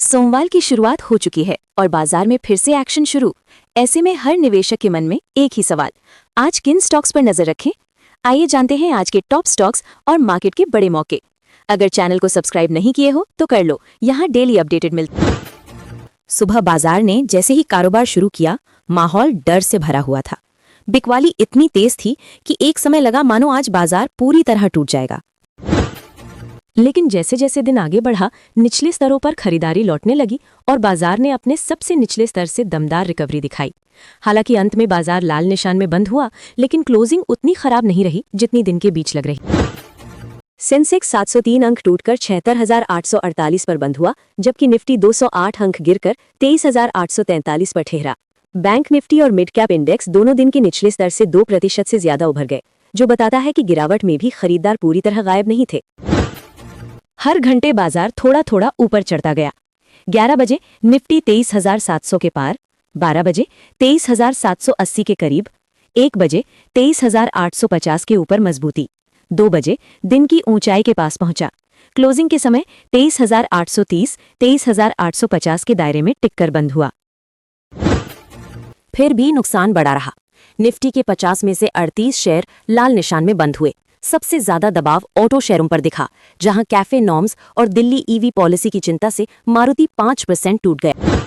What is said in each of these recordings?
सोमवार की शुरुआत हो चुकी है और बाजार में फिर से एक्शन शुरू। ऐसे में हर निवेशक के मन में एक ही सवाल, आज किन स्टॉक्स पर नजर रखें? आइए जानते हैं आज के टॉप स्टॉक्स और मार्केट के बड़े मौके। अगर चैनल को सब्सक्राइब नहीं किए हो तो कर लो, यहाँ डेली अपडेटेड मिलता है। सुबह बाजार ने जैसे ही कारोबार शुरू किया, माहौल डर से भरा हुआ था। बिकवाली इतनी तेज थी कि एक समय लगा मानो आज बाजार पूरी तरह टूट जाएगा। लेकिन जैसे जैसे दिन आगे बढ़ा, निचले स्तरों पर खरीदारी लौटने लगी और बाजार ने अपने सबसे निचले स्तर से दमदार रिकवरी दिखाई। हालांकि अंत में बाजार लाल निशान में बंद हुआ, लेकिन क्लोजिंग उतनी खराब नहीं रही जितनी दिन के बीच लग रही। सेंसेक्स 703 अंक टूटकर 76,848 पर बंद हुआ, जबकि निफ्टी 208 अंक गिरकर 23,843 पर ठहरा। बैंक निफ्टी और मिड कैप इंडेक्स दोनों दिन के निचले स्तर से 2% से ज्यादा उभर गए, जो बताता है कि गिरावट में भी खरीदार पूरी तरह गायब नहीं थे। हर घंटे बाजार थोड़ा थोड़ा ऊपर चढ़ता गया। 11 बजे निफ्टी 23,700 के पार, 12 बजे 23,780 के करीब, 1 बजे 23,850 के ऊपर मजबूती, 2 बजे दिन की ऊंचाई के पास पहुंचा। क्लोजिंग के समय 23,830, 23,850 के दायरे में टिककर बंद हुआ। फिर भी नुकसान बढ़ा रहा। निफ्टी के 50 में से 38 शेयर लाल निशान में बंद हुए। सबसे ज्यादा दबाव ऑटो शेयरों पर दिखा, जहां कैफे नॉर्म्स और दिल्ली ईवी पॉलिसी की चिंता से मारुति 5% टूट गया।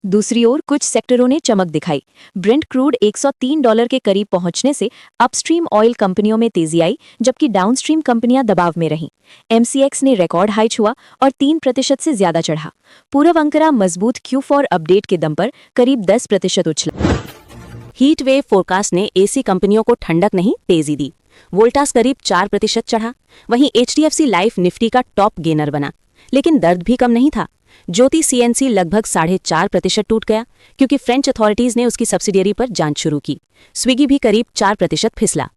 दूसरी ओर कुछ सेक्टरों ने चमक दिखाई। ब्रेंट क्रूड $103 के करीब पहुंचने से अपस्ट्रीम ऑयल कंपनियों में तेजी आई, जबकि डाउनस्ट्रीम कंपनियां दबाव में रहीं। MCX ने रिकॉर्ड हाई छुआ और 3% से ज्यादा चढ़ा। पूर्व अंकरा मजबूत Q4 अपडेट के दम पर करीब 10% उछला। हीट वेव फोरकास्ट ने AC कंपनियों को ठंडक नहीं, तेजी दी। वोल्टास करीब 4% चढ़ा। वहीं HDFC लाइफ निफ्टी का टॉप गेनर बना, लेकिन दर्द भी कम नहीं था। ज्योति CNC लगभग 4.5% टूट गया, क्योंकि फ्रेंच अथॉरिटीज ने उसकी सब्सिडियरी पर जांच शुरू की। स्विगी भी करीब 4% फिसला।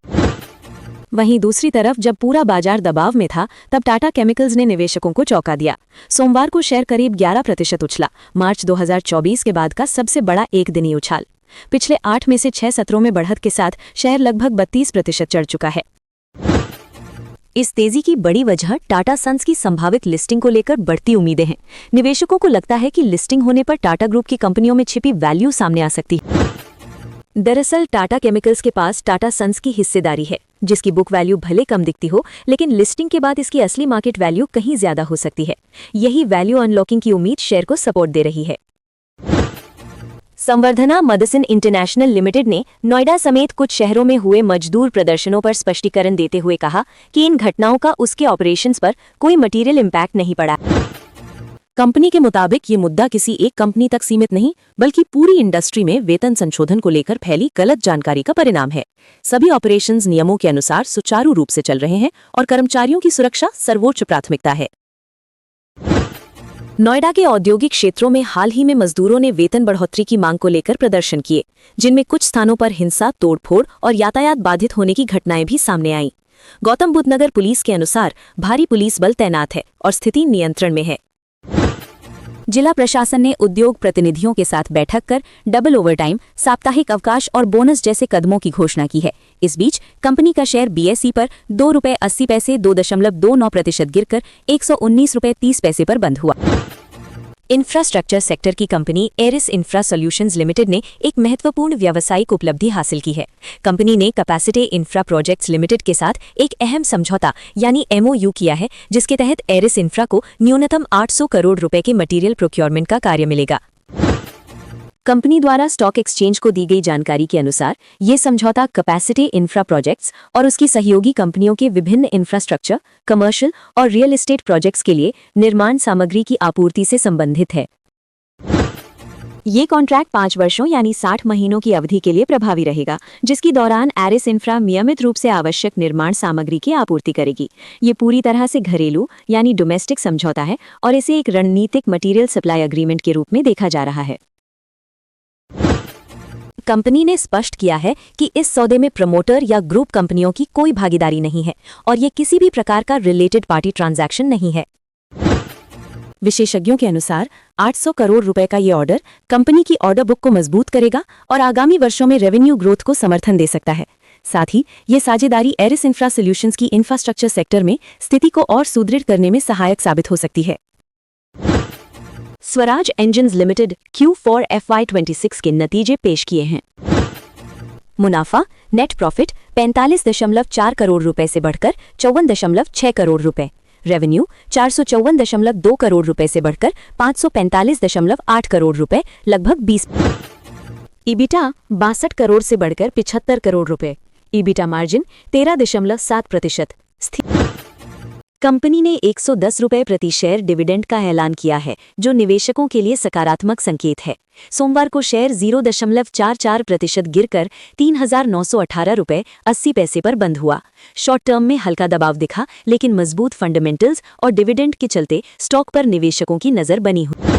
वहीं दूसरी तरफ जब पूरा बाजार दबाव में था, तब टाटा केमिकल्स ने निवेशकों को चौंका दिया। सोमवार को शेयर करीब 11% उछला, मार्च 2024 के बाद का सबसे बड़ा एक दिनी उछाल। पिछले 8 में से 6 सत्रों में बढ़त के साथ शेयर लगभग 32% चढ़ चुका है। इस तेजी की बड़ी वजह टाटा सन्स की संभावित लिस्टिंग को लेकर बढ़ती उम्मीदें हैं। निवेशकों को लगता है कि लिस्टिंग होने पर टाटा ग्रुप की कंपनियों में छिपी वैल्यू सामने आ सकती है। दरअसल टाटा केमिकल्स के पास टाटा सन्स की हिस्सेदारी है, जिसकी बुक वैल्यू भले कम दिखती हो, लेकिन लिस्टिंग के बाद इसकी असली मार्केट वैल्यू कहीं ज्यादा हो सकती है। यही वैल्यू अनलॉकिंग की उम्मीद शेयर को सपोर्ट दे रही है। संवर्धना मेडिसिन इंटरनेशनल लिमिटेड ने नोएडा समेत कुछ शहरों में हुए मजदूर प्रदर्शनों पर स्पष्टीकरण देते हुए कहा कि इन घटनाओं का उसके ऑपरेशंस पर कोई मटेरियल इम्पैक्ट नहीं पड़ा। कंपनी के मुताबिक ये मुद्दा किसी एक कंपनी तक सीमित नहीं, बल्कि पूरी इंडस्ट्री में वेतन संशोधन को लेकर फैली गलत जानकारी का परिणाम है। सभी ऑपरेशंस नियमों के अनुसार सुचारू रूप से चल रहे हैं और कर्मचारियों की सुरक्षा सर्वोच्च प्राथमिकता है। नोएडा के औद्योगिक क्षेत्रों में हाल ही में मजदूरों ने वेतन बढ़ोतरी की मांग को लेकर प्रदर्शन किए, जिनमें कुछ स्थानों पर हिंसा, तोड़फोड़ और यातायात बाधित होने की घटनाएं भी सामने आईं। गौतम बुद्ध नगर पुलिस के अनुसार भारी पुलिस बल तैनात है और स्थिति नियंत्रण में है। जिला प्रशासन ने उद्योग प्रतिनिधियों के साथ बैठक कर डबल ओवरटाइम, साप्ताहिक अवकाश और बोनस जैसे कदमों की घोषणा की है। इस बीच कंपनी का शेयर BSE पर ₹2.80 2.29% गिरकर ₹119.30 पर बंद हुआ। इंफ्रास्ट्रक्चर सेक्टर की company Aris Infra Solutions Limited ने एक महत्वपूर्ण व्यावसायिक उपलब्धि हासिल की है। कंपनी ने कैपेसिटी इंफ्रा प्रोजेक्ट्स लिमिटेड के साथ एक अहम समझौता यानी MOU किया है, जिसके तहत एरिस इंफ्रा को न्यूनतम 800 करोड़ रुपए के मटेरियल प्रोक्योरमेंट का कार्य मिलेगा। कंपनी द्वारा स्टॉक एक्सचेंज को दी गई जानकारी के अनुसार ये समझौता कैपेसिटी इंफ्रा प्रोजेक्ट्स और उसकी सहयोगी कंपनियों के विभिन्न इंफ्रास्ट्रक्चर, कमर्शियल और रियल एस्टेट प्रोजेक्ट्स के लिए निर्माण सामग्री की आपूर्ति से संबंधित है। ये कॉन्ट्रैक्ट 5 वर्षों यानी 60 महीनों की अवधि के लिए प्रभावी रहेगा, जिसके दौरान एरिस इंफ्रा नियमित रूप से आवश्यक निर्माण सामग्री की आपूर्ति करेगी। ये पूरी तरह से घरेलू यानी डोमेस्टिक समझौता है और इसे एक रणनीतिक मटीरियल सप्लाई एग्रीमेंट के रूप में देखा जा रहा है। कंपनी ने स्पष्ट किया है कि इस सौदे में प्रमोटर या ग्रुप कंपनियों की कोई भागीदारी नहीं है और ये किसी भी प्रकार का रिलेटेड पार्टी ट्रांजैक्शन नहीं है। विशेषज्ञों के अनुसार 800 करोड़ रुपए का ये ऑर्डर कंपनी की ऑर्डर बुक को मजबूत करेगा और आगामी वर्षों में रेवेन्यू ग्रोथ को समर्थन दे सकता है। साथ ही ये साझेदारी एरिस इंफ्रा सॉल्यूशंस की इंफ्रास्ट्रक्चर सेक्टर में स्थिति को और सुदृढ़ करने में सहायक साबित हो सकती है। Swaraj engines limited Q4 FY26 के नतीजे पेश किए हैं। मुनाफा नेट प्रॉफिट 45.4 करोड़ रुपए से बढ़कर 54.6 करोड़ रुपए। रेवेन्यू 454.2 करोड़ रुपए से बढ़कर 545.8 करोड़ रुपए, लगभग 20। ईबिटा 62 करोड़ से बढ़कर 75 करोड़ रुपए। EBITDA margin 13.7%। कंपनी ने 110 रुपए प्रति शेयर डिविडेंड का ऐलान किया है, जो निवेशकों के लिए सकारात्मक संकेत है। सोमवार को शेयर 0.44% गिरकर 3,918 रुपए 80 पैसे पर बंद हुआ। शॉर्ट टर्म में हल्का दबाव दिखा, लेकिन मजबूत फंडामेंटल्स और डिविडेंड के चलते स्टॉक पर निवेशकों की नजर बनी हुई।